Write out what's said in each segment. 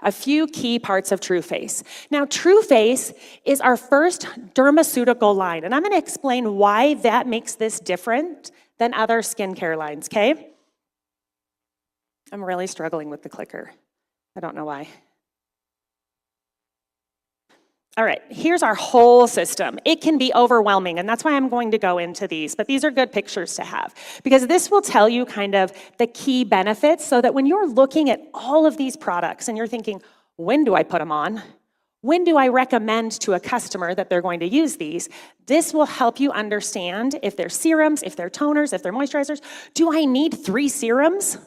a few key parts of True Face. Now, True Face is our first dermaceutical line, and I'm going to explain why that makes this different than other skincare lines, okay? I'm really struggling with the clicker. I don't know why. All right, here's our whole system. It can be overwhelming, and that's why I'm going to go into these, but these are good pictures to have, because this will tell you kind of the key benefits so that when you're looking at all of these products and you're thinking, when do I put them on? When do I recommend to a customer that they're going to use these? This will help you understand if they're serums, if they're toners, if they're moisturizers. Do I need 3 serums?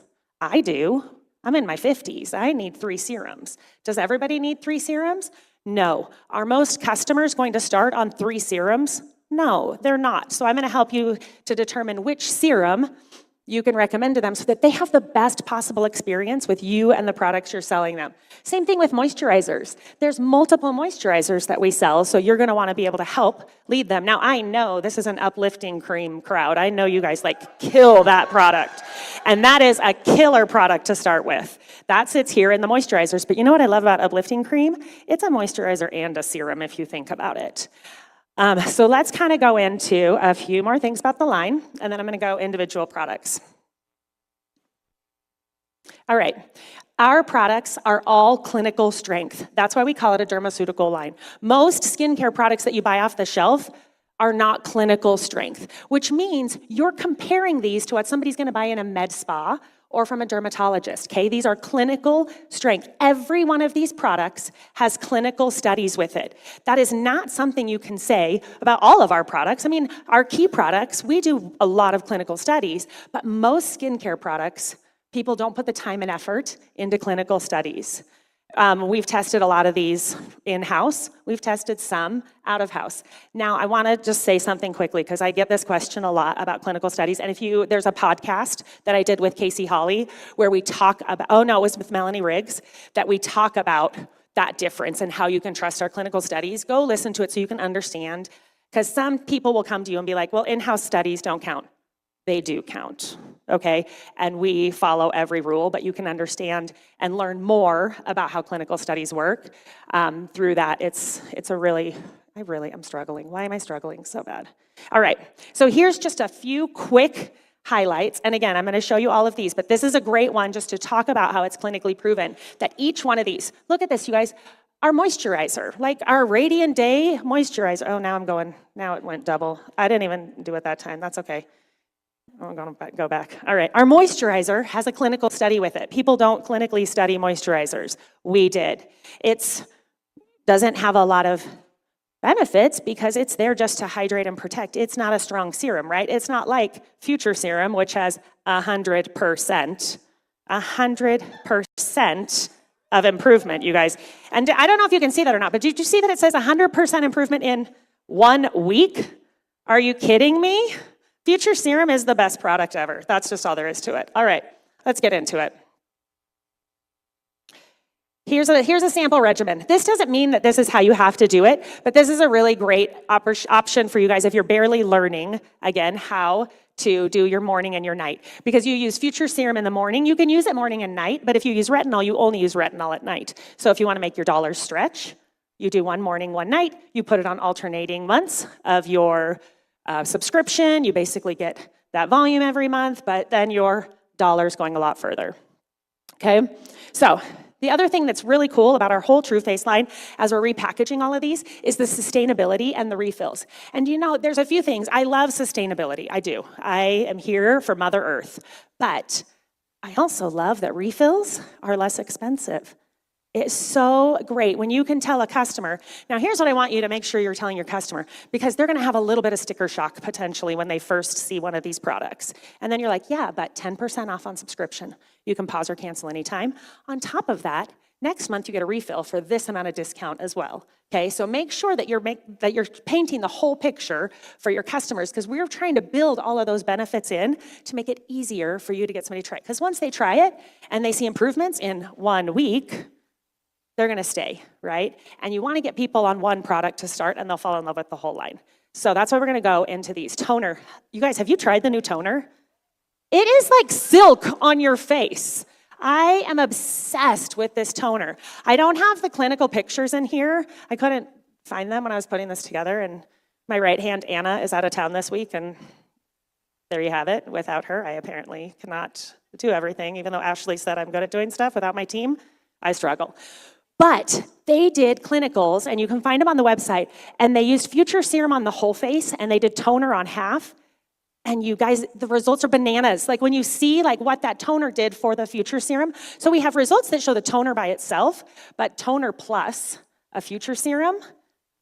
I do. I'm in my 50s. I need 3 serums. Does everybody need 3 serums? No. Are most customers going to start on 3 serums? No, they're not. So I'm going to help you to determine which serum you can recommend to them so that they have the best possible experience with you and the products you're selling them. Same thing with moisturizers. There's multiple moisturizers that we sell, so you're going to want to be able to help lead them. Now, I know this is an uplifting cream crowd. I know you guys kill that product. And that is a killer product to start with. That sits here in the moisturizers. But you know what I love about uplifting cream? It's a moisturizer and a serum if you think about it. So let's kind of go into a few more things about the line, and then I'm going to go individual products. All right. Our products are all clinical strength. That's why we call it a dermaceutical line. Most skincare products that you buy off the shelf are not clinical strength, which means you're comparing these to what somebody's going to buy in a med spa or from a dermatologist, okay? These are clinical strength. Every one of these products has clinical studies with it. That is not something you can say about all of our products. I mean, our key products, we do a lot of clinical studies, but most skincare products, people don't put the time and effort into clinical studies. We've tested a lot of these in-house. We've tested some out-of-house. Now, I want to just say something quickly because I get this question a lot about clinical studies. And there's a podcast that I did with Casey Hawley where we talk about, it was with Melanie Riggs, that we talk about that difference and how you can trust our clinical studies. Go listen to it so you can understand, because some people will come to you and be like, well, in-house studies don't count. They do count, okay? And we follow every rule, but you can understand and learn more about how clinical studies work through that. I'm struggling. Why am I struggling so bad? All right, so here's just a few quick highlights. And again, I'm going to show you all of these, but this is a great one just to talk about how it's clinically proven that each one of these, look at this, you guys, our moisturizer, like our Radiant Day moisturizer. Oh, now it went double. I didn't even do it that time. That's okay. I'm going to go back. All right. Our moisturizer has a clinical study with it. People don't clinically study moisturizers. We did. It doesn't have a lot of benefits because it's there just to hydrate and protect. It's not a strong serum, right? It's not like Future Serum, which has 100%. 100% of improvement, you guys. And I don't know if you can see that or not, but did you see that it says 100% improvement in 1 week? Are you kidding me? Future Serum is the best product ever. That's just all there is to it. All right, let's get into it. Here's a sample regimen. This doesn't mean that this is how you have to do it, but this is a really great option for you guys if you're barely learning, again, how to do your morning and your night. Because you use Future Serum in the morning, you can use it morning and night, but if you use retinol, you only use retinol at night. So if you want to make your dollars stretch, you do 1 morning, 1 night, you put it on alternating months of your subscription, you basically get that volume every month, but then your dollar's going a lot further, okay? So the other thing that's really cool about our whole True Face line as we're repackaging all of these is the sustainability and the refills. And you know, there's a few things. I love sustainability, I do. I am here for Mother Earth, but I also love that refills are less expensive. It's so great when you can tell a customer, now here's what I want you to make sure you're telling your customer, because they're gonna have a little bit of sticker shock potentially when they first see one of these products. And then you're like, yeah, but 10% off on subscription. You can pause or cancel anytime. On top of that, next month you get a refill for this amount of discount as well. Okay, so make sure that you're painting the whole picture for your customers, because we're trying to build all of those benefits in to make it easier for you to get somebody to try it. Because once they try it and they see improvements in 1 week, they're gonna stay, right? And you wanna get people on one product to start and they'll fall in love with the whole line. So that's why we're gonna go into these. Toner. You guys, have you tried the new toner? It is like silk on your face. I am obsessed with this toner. I don't have the clinical pictures in here. I couldn't find them when I was putting this together, and my right hand, Anna, is out of town this week, and there you have it. Without her, I apparently cannot do everything, even though Ashley said I'm good at doing stuff. Without my team, I struggle. But they did clinicals, and you can find them on the website, and they used Future Serum on the whole face, and they did toner on half. And you guys, the results are bananas. Like when you see like what that toner did for the Future Serum. So we have results that show the toner by itself, but toner plus a Future Serum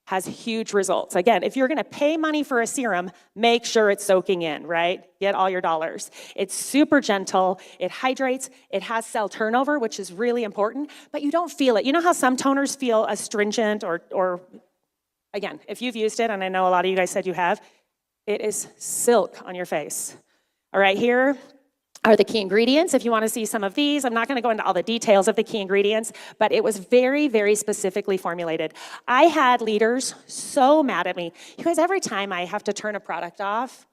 has huge results. Again, if you're gonna pay money for a serum, make sure it's soaking in, right? Get all your dollars. It's super gentle, it hydrates, it has cell turnover, which is really important, but you don't feel it. You know how some toners feel astringent or again, if you've used it, and I know a lot of you guys said you have, it is silk on your face. All right, here are the key ingredients. If you want to see some of these, I'm not going to go into all the details of the key ingredients, but it was very, very specifically formulated. I had leaders so mad at me. You guys, every time I have to turn a product off,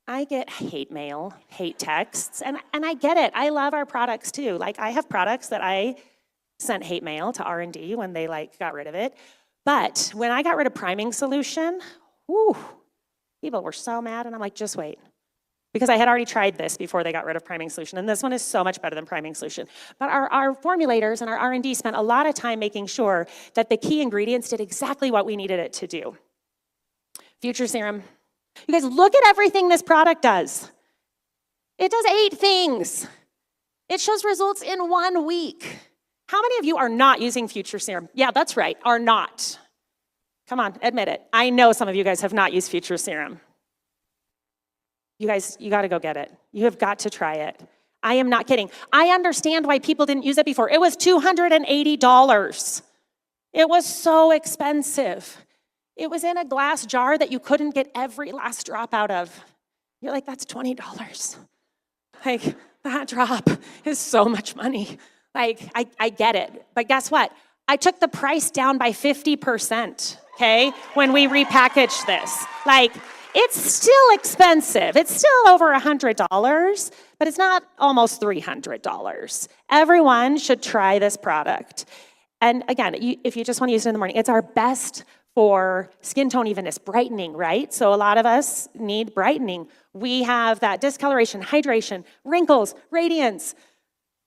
I get hate mail, hate texts, and I get it. I love our products too. Like I have products that I sent hate mail to R&D when they like got rid of it. But when I got rid of priming solution, whew, people were so mad, and I'm like, just wait. Because I had already tried this before they got rid of priming solution, and this one is so much better than priming solution. But our formulators and our R&D spent a lot of time making sure that the key ingredients did exactly what we needed it to do. Future Serum. You guys, look at everything this product does. It does 8 things. It shows results in 1 week. How many of you are not using Future Serum? Yeah, that's right, are not. Come on, admit it. I know some of you guys have not used Future Serum. You guys, you gotta go get it. You have got to try it. I am not kidding. I understand why people didn't use it before. It was $280. It was so expensive. It was in a glass jar that you couldn't get every last drop out of. You're like, that's $20. Like, that drop is so much money. Like, I get it. But guess what? I took the price down by 50%. Okay, when we repackaged this. Like, it's still expensive. It's still over $100, but it's not almost $300. Everyone should try this product. And again, if you just want to use it in the morning, it's our best for skin tone evenness, brightening, right? So a lot of us need brightening. We have that discoloration, hydration, wrinkles, radiance,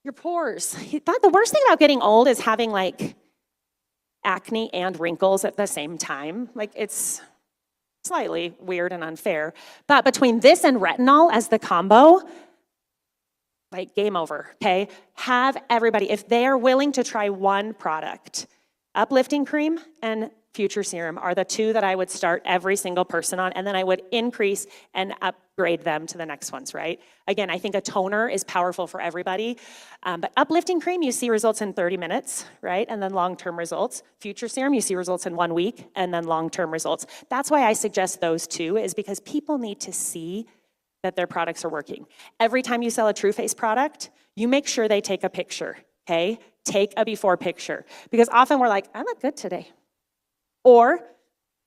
your pores. The worst thing about getting old is having like acne and wrinkles at the same time. Like it's slightly weird and unfair. But between this and retinol as the combo, like game over, okay? Have everybody, if they are willing to try one product, uplifting cream and Future Serum are the 2 that I would start every single person on, and then I would increase and upgrade them to the next ones, right? Again, I think a toner is powerful for everybody, but uplifting cream, you see results in 30 minutes, right? And then long-term results. Future Serum, you see results in 1 week, and then long-term results. That's why I suggest those 2, is because people need to see that their products are working. Every time you sell a True Face product, you make sure they take a picture, okay? Take a before picture, because often we're like, I look good today. Or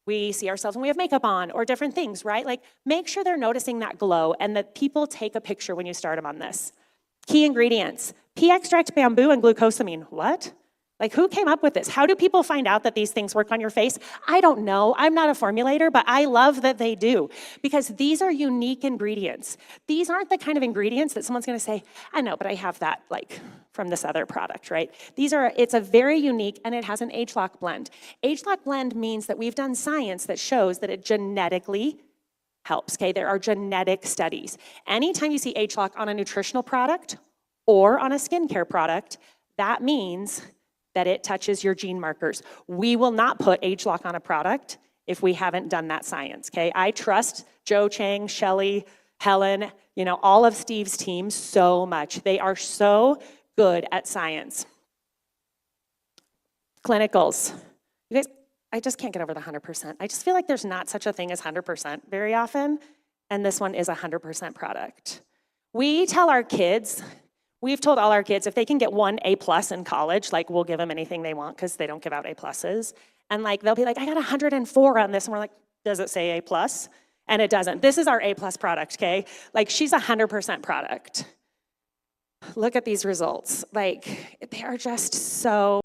we see ourselves when we have makeup on, or different things, right? Like, make sure they're noticing that glow and that people take a picture when you start them on this. Key ingredients, pea extract, bamboo, and glucosamine. What? Like, who came up with this? How do people find out that these things work on your face? I don't know. I'm not a formulator, but I love that they do, because these are unique ingredients. These aren't the kind of ingredients that someone's gonna say, I know, but I have that like from this other product, right? It's a very unique, and it has an age-lock blend. Age-lock blend means that we've done science that shows that it genetically helps, okay? There are genetic studies. Anytime you see age-lock on a nutritional product or on a skincare product, that means that it touches your gene markers. We will not put age-lock on a product if we haven't done that science, okay? I trust Joe Chang, Shelly, Helen, all of Steve's team so much. They are so good at science. Clinicals. You guys, I just can't get over the 100%. I just feel like there's not such a thing as 100% very often, and this one is a 100% product. We tell our kids, we've told all our kids, if they can get 1 A+ in college, like we'll give them anything they want because they don't give out A+. And like they'll be like, I got 104 on this. And we're like, does it say A+? And it doesn't. This is our A+ product, okay? Like she's 100% product. Look at these results. Like, they are just so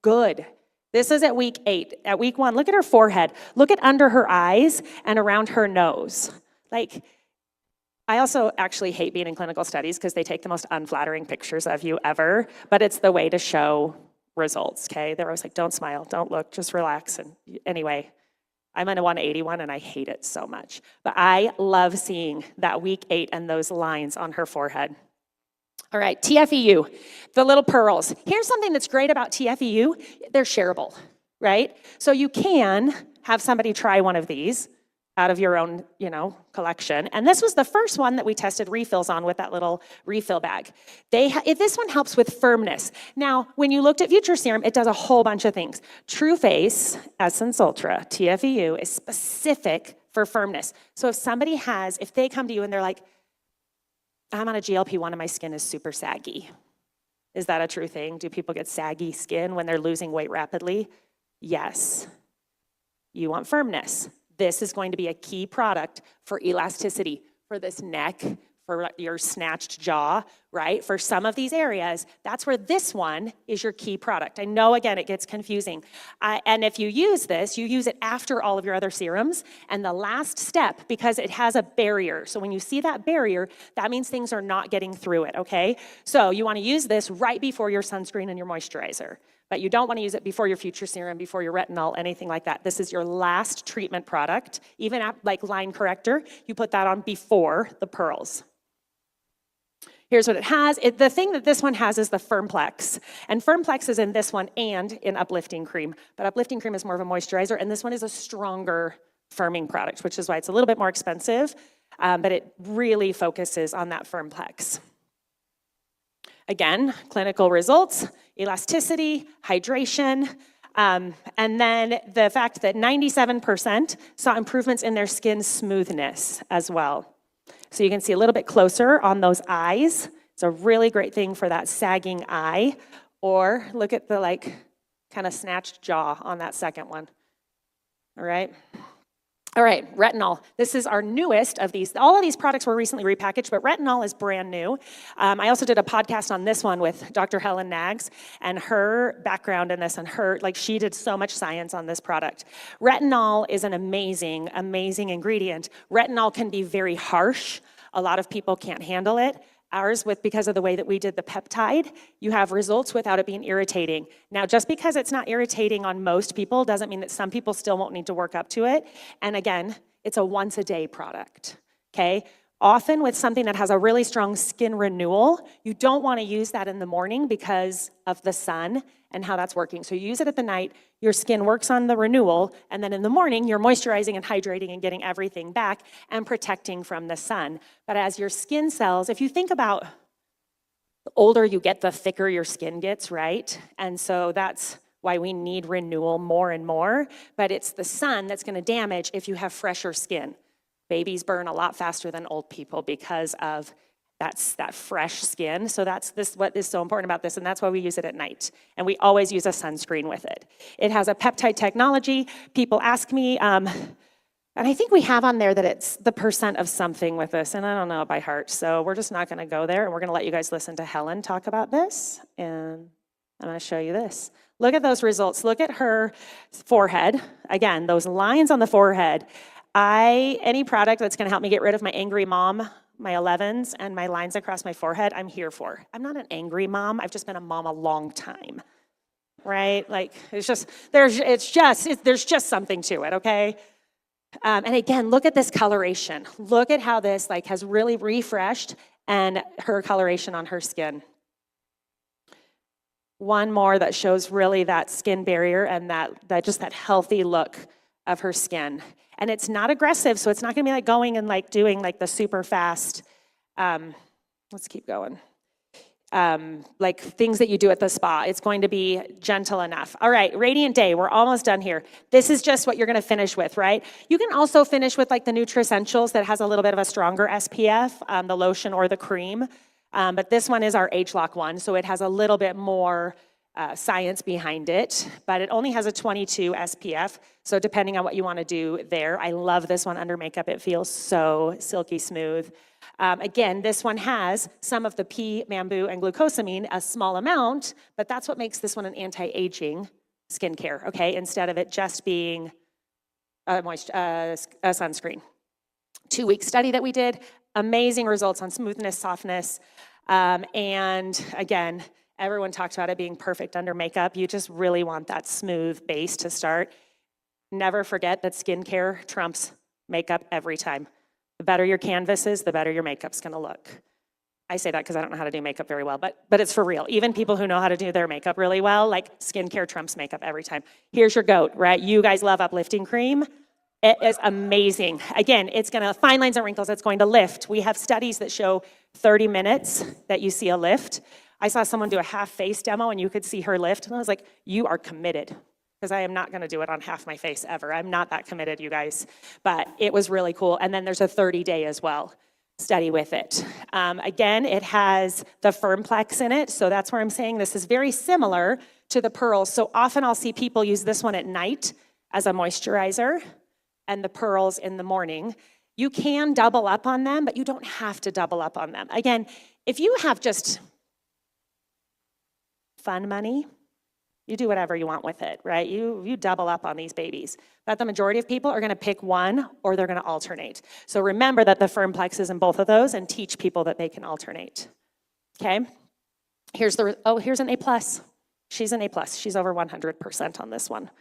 good. This is at week 8. At week 1, look at her forehead. Look at under her eyes and around her nose. Like, I also actually hate being in clinical studies because they take the most unflattering pictures of you ever, but it's the way to show results, okay? They're always like, don't smile, don't look, just relax. And anyway, I'm in a 181 and I hate it so much. But I love seeing that week 8 and those lines on her forehead. All right, TFEU, the little pearls. Here's something that's great about TFEU. They're shareable, right? So you can have somebody try one of these out of your own, collection. And this was the first one that we tested refills on with that little refill bag. This one helps with firmness. Now, when you looked at Future Serum, it does a whole bunch of things. True Face Essence Ultra, TFEU, is specific for firmness. So if they come to you and they're like, I'm on a GLP-1 and my skin is super saggy. Is that a true thing? Do people get saggy skin when they're losing weight rapidly? Yes. You want firmness. This is going to be a key product for elasticity, for this neck, for your snatched jaw, right? For some of these areas, that's where this one is your key product. I know, again, it gets confusing. And if you use this, you use it after all of your other serums. And the last step, because it has a barrier. So when you see that barrier, that means things are not getting through it, okay? So you want to use this right before your sunscreen and your moisturizer. But you don't want to use it before your Future Serum, before your retinol, anything like that. This is your last treatment product. Even like line corrector, you put that on before the pearls. Here's what it has. The thing that this one has is the Firmplex. And Firmplex is in this one and in Uplifting Cream. But Uplifting Cream is more of a moisturizer, and this one is a stronger firming product, which is why it's a little bit more expensive. But it really focuses on that Firmplex. Again, clinical results, elasticity, hydration, and then the fact that 97% saw improvements in their skin smoothness as well. So you can see a little bit closer on those eyes. It's a really great thing for that sagging eye. Or look at the kind of snatched jaw on that second one. All right. All right, retinol. This is our newest of these. All of these products were recently repackaged, but retinol is brand new. I also did a podcast on this one with Dr. Helen Nags and her background in this, and she did so much science on this product. Retinol is an amazing, amazing ingredient. Retinol can be very harsh. A lot of people can't handle it. Ours, because of the way that we did the peptide, you have results without it being irritating. Now, just because it's not irritating on most people doesn't mean that some people still won't need to work up to it. And again, it's a once-a-day product, okay? Often with something that has a really strong skin renewal, you don't want to use that in the morning because of the sun and how that's working. So you use it at the night, your skin works on the renewal, and then in the morning, you're moisturizing and hydrating and getting everything back and protecting from the sun. But as your skin cells, if you think about the older you get, the thicker your skin gets, right? And so that's why we need renewal more and more. But it's the sun that's going to damage if you have fresher skin. Babies burn a lot faster than old people because of that fresh skin. So that's what is so important about this, and that's why we use it at night. And we always use a sunscreen with it. It has a peptide technology. People ask me, and I think we have on there that it's the percent of something with this, and I don't know it by heart. So we're just not going to go there, and we're going to let you guys listen to Helen talk about this. And I'm going to show you this. Look at those results. Look at her forehead. Again, those lines on the forehead. Any product that's going to help me get rid of my angry mom, my 11s, and my lines across my forehead, I'm here for. I'm not an angry mom. I've just been a mom a long time, right? There's just something to it, okay? And again, look at this coloration. Look at how this has really refreshed and her coloration on her skin. One more that shows really that skin barrier and that just that healthy look of her skin. And it's not aggressive, so it's not gonna be going and doing the super fast, let's keep going. Things that you do at the spa. It's going to be gentle enough. All right, Radiant Day, we're almost done here. This is just what you're gonna finish with, right? You can also finish with the Nutressentials that has a little bit of a stronger SPF, the lotion or the cream. But this one is our Age Lock one, so it has a little bit more science behind it, but it only has a 22 SPF, so depending on what you want to do there. I love this one under makeup. It feels so silky smooth. Again, this one has some of the pea, bamboo, and glucosamine, a small amount, but that's what makes this one an anti-aging skincare, okay, instead of it just being a sunscreen. 2-week study that we did, amazing results on smoothness, softness, and again, everyone talked about it being perfect under makeup. You just really want that smooth base to start. Never forget that skincare trumps makeup every time. The better your canvas is, the better your makeup's gonna look. I say that because I don't know how to do makeup very well, but it's for real. Even people who know how to do their makeup really well, like skincare trumps makeup every time. Here's your GOAT, right? You guys love uplifting cream. It is amazing. Again, it's gonna, fine lines and wrinkles, it's going to lift. We have studies that show 30 minutes that you see a lift. I saw someone do a half face demo and you could see her lift, and I was like, you are committed. Because I am not gonna do it on half my face ever. I'm not that committed, you guys. But it was really cool. And then there's a 30-day as well study with it. Again, it has the Firmplex in it, so that's where I'm saying this is very similar to the pearls. So often I'll see people use this one at night as a moisturizer and the pearls in the morning. You can double up on them, but you don't have to double up on them. Again, if you have just fun money, you do whatever you want with it, right? You double up on these babies. But the majority of people are gonna pick one or they're gonna alternate. So remember that the Firmplex is in both of those and teach people that they can alternate, okay? Here's an A+. She's an A+. She's over 100% on this one.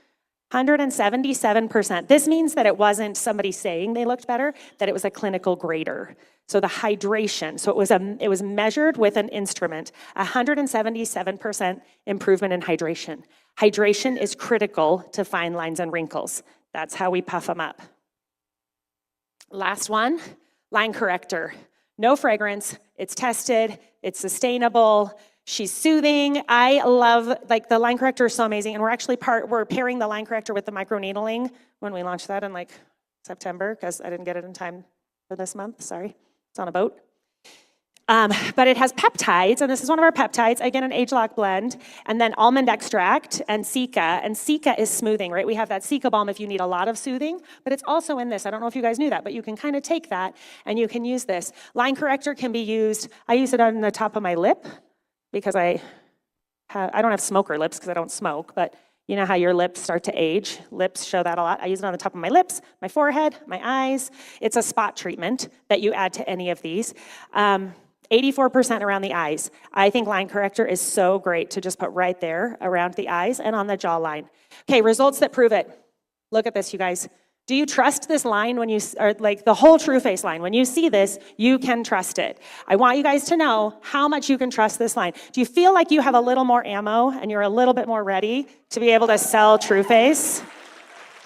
177%. This means that it wasn't somebody saying they looked better, that it was a clinical grader. So the hydration, so it was measured with an instrument, 177% improvement in hydration. Hydration is critical to fine lines and wrinkles. That's how we puff them up. Last one, line corrector. No fragrance, it's tested, it's sustainable, she's soothing. I love, like, the line corrector is so amazing, and we're pairing the line corrector with the microneedling when we launch that in like September, because I didn't get it in time for this month, sorry. It's on a boat. But it has peptides, and this is one of our peptides, again, an age-lock blend, and then almond extract and Cica, and Cica is smoothing, right? We have that Cica balm if you need a lot of soothing, but it's also in this. I don't know if you guys knew that, but you can kind of take that and you can use this. Line corrector can be used, I use it on the top of my lip because I don't have smoker lips because I don't smoke, but you know how your lips start to age? Lips show that a lot. I use it on the top of my lips, my forehead, my eyes. It's a spot treatment that you add to any of these. 84% around the eyes. I think line corrector is so great to just put right there around the eyes and on the jawline. Okay, results that prove it. Look at this, you guys. Do you trust this line when or like the whole True Face line? When you see this, you can trust it. I want you guys to know how much you can trust this line. Do you feel like you have a little more ammo and you're a little bit more ready to be able to sell True Face?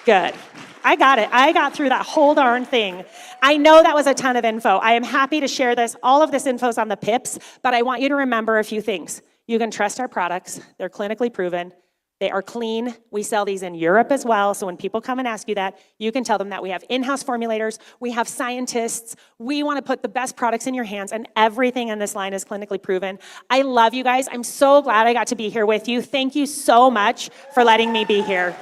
Good. I got it. I got through that whole darn thing. I know that was a ton of info. I am happy to share this. All of this info is on the pips, but I want you to remember a few things. You can trust our products. They're clinically proven. They are clean. We sell these in Europe as well, so when people come and ask you that, you can tell them that we have in-house formulators, we have scientists, we want to put the best products in your hands, and everything in this line is clinically proven. I love you guys. I'm so glad I got to be here with you. Thank you so much for letting me be here.